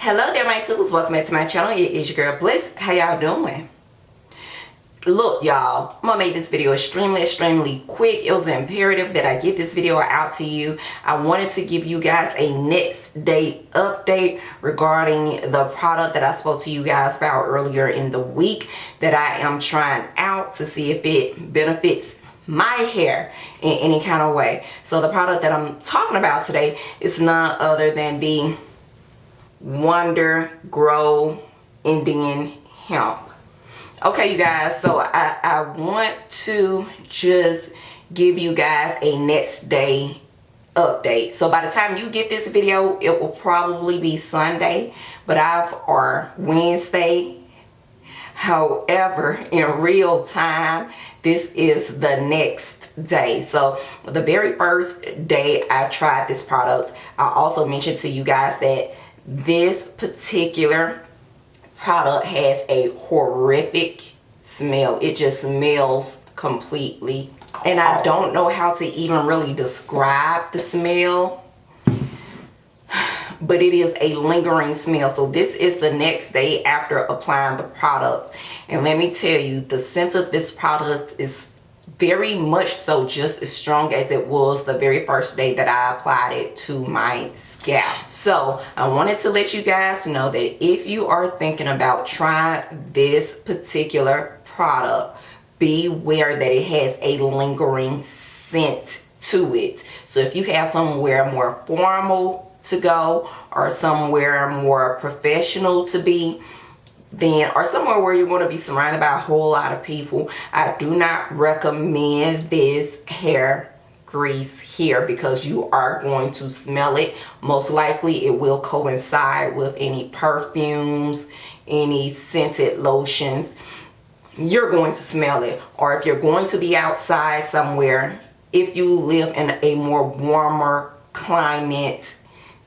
Hello there, my tools. Welcome back to my channel. It is your girl Bliss. How y'all doing? Look, y'all, I'm gonna make this video extremely quick. It was imperative that I get this video out to you. I wanted to give you guys a next day update regarding the product that I spoke to you guys about earlier in the week that I am trying out to see if it benefits my hair in any kind of way. So the product that I'm talking about today is none other than the Wonder Grow Indian Hemp. Okay, you guys, so I want to just give you guys a next day update. So by the time you get this video, it will probably be Sunday, or Wednesday. However, in real time, this is the next day. So the very first day I tried this product, I also mentioned to you guys that this particular product has a horrific smell. It just smells completely, and I don't know how to even really describe the smell, but it is a lingering smell. So this is the next day after applying the product, and let me tell you, the scent of this product is very much so just as strong as it was the very first day that I applied it to my scalp. So I wanted to let you guys know that if you are thinking about trying this particular product, beware that it has a lingering scent to it. So if you have somewhere more formal to go, or somewhere more professional to be, then, or somewhere where you're going to be surrounded by a whole lot of people, I do not recommend this hair grease here, because you are going to smell it. Most likely it will coincide with any perfumes, any scented lotions. You're going to smell it. Or if you're going to be outside somewhere, if you live in a more warmer climate,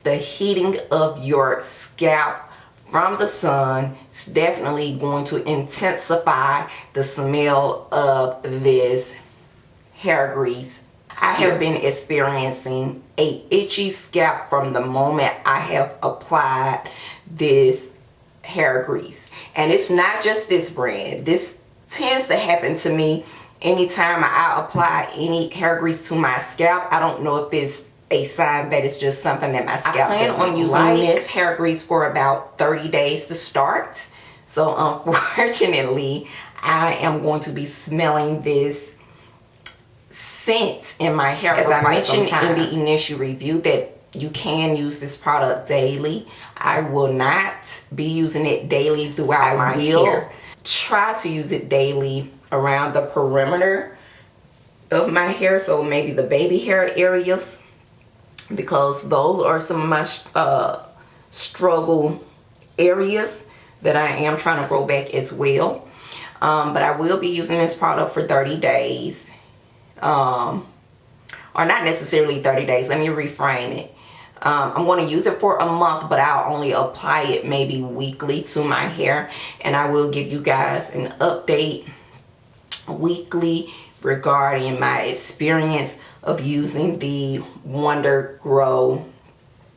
the heating of your scalp from the sun is definitely going to intensify the smell of this hair grease. I have been experiencing a itchy scalp from the moment I have applied this hair grease. And it's not just this brand. This tends to happen to me anytime I apply any hair grease to my scalp. I don't know if it's a sign that it's just something that my scalp. I plan on using this hair grease for about 30 days to start. So unfortunately, I am going to be smelling this scent in my hair. As I mentioned in the initial review, that you can use this product daily. I will not be using it daily throughout my hair. Try to use it daily around the perimeter of my hair, so maybe the baby hair areas, because those are some of my struggle areas that I am trying to grow back as well. But I will be using this product for 30 days. Or not necessarily 30 days. Let me reframe it. I'm going to use it for a month, but I'll only apply it maybe weekly to my hair. And I will give you guys an update weekly regarding my experience of using the Wonder Grow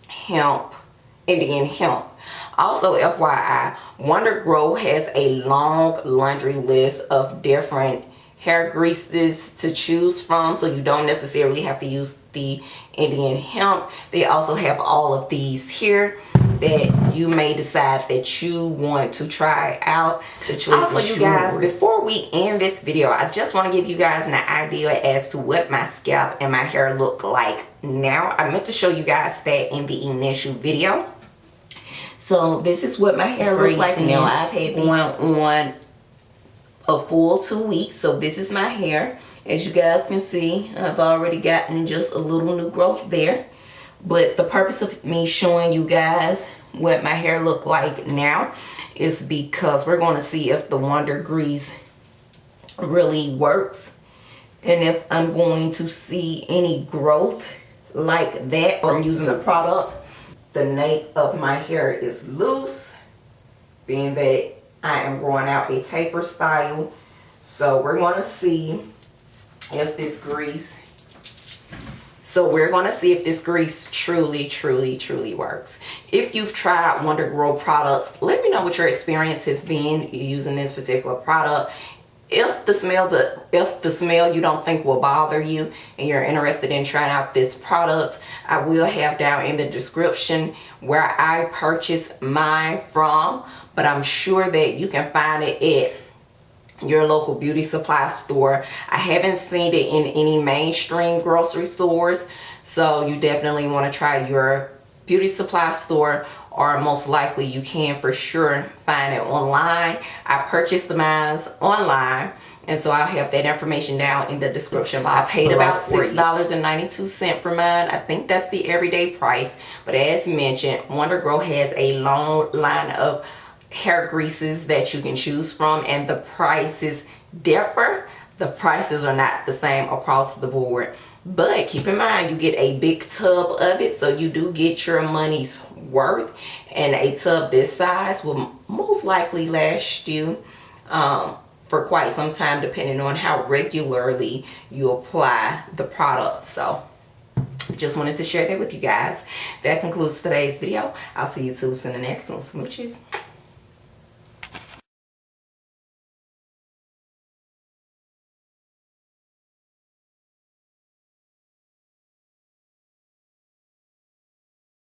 Hemp, Indian Hemp. Also, FYI, Wonder Grow has a long laundry list of different hair greases to choose from, so you don't necessarily have to use the Indian Hemp. They also have all of these here that you may decide that you want to try out. The choice also, you guys, before we end this video, I just want to give you guys an idea as to what my scalp and my hair look like now. I meant to show you guys that in the initial video. So this is what my hair looks like now. I've had one on a full 2 weeks. So this is my hair. As you guys can see, I've already gotten just a little new growth there. But the purpose of me showing you guys what my hair look like now is because we're going to see if the Wonder Grease really works, and if I'm going to see any growth like that from using the product. The nape of my hair is loose, being that I am growing out a taper style. So we're going to see if this grease So we're going to see if this grease truly works. If you've tried Wonder Grow products, let me know what your experience has been using this particular product. If the smell you don't think will bother you and you're interested in trying out this product, I will have down in the description where I purchased mine from, but I'm sure that you can find it at your local beauty supply store. I haven't seen it in any mainstream grocery stores, so you definitely want to try your beauty supply store, or most likely you can for sure find it online. I purchased mine online, and so I'll have that information down in the description box. I paid about $6.92 for mine. I think that's the everyday price, but as mentioned, Wonder Grow has a long line of hair greases that you can choose from, and the prices differ. The prices are not the same across the board, but keep in mind you get a big tub of it, so you do get your money's worth, and a tub this size will most likely last you for quite some time, depending on how regularly you apply the product. So just wanted to share that with you guys. That concludes today's video. I'll see you tubes in the next one. Smooches.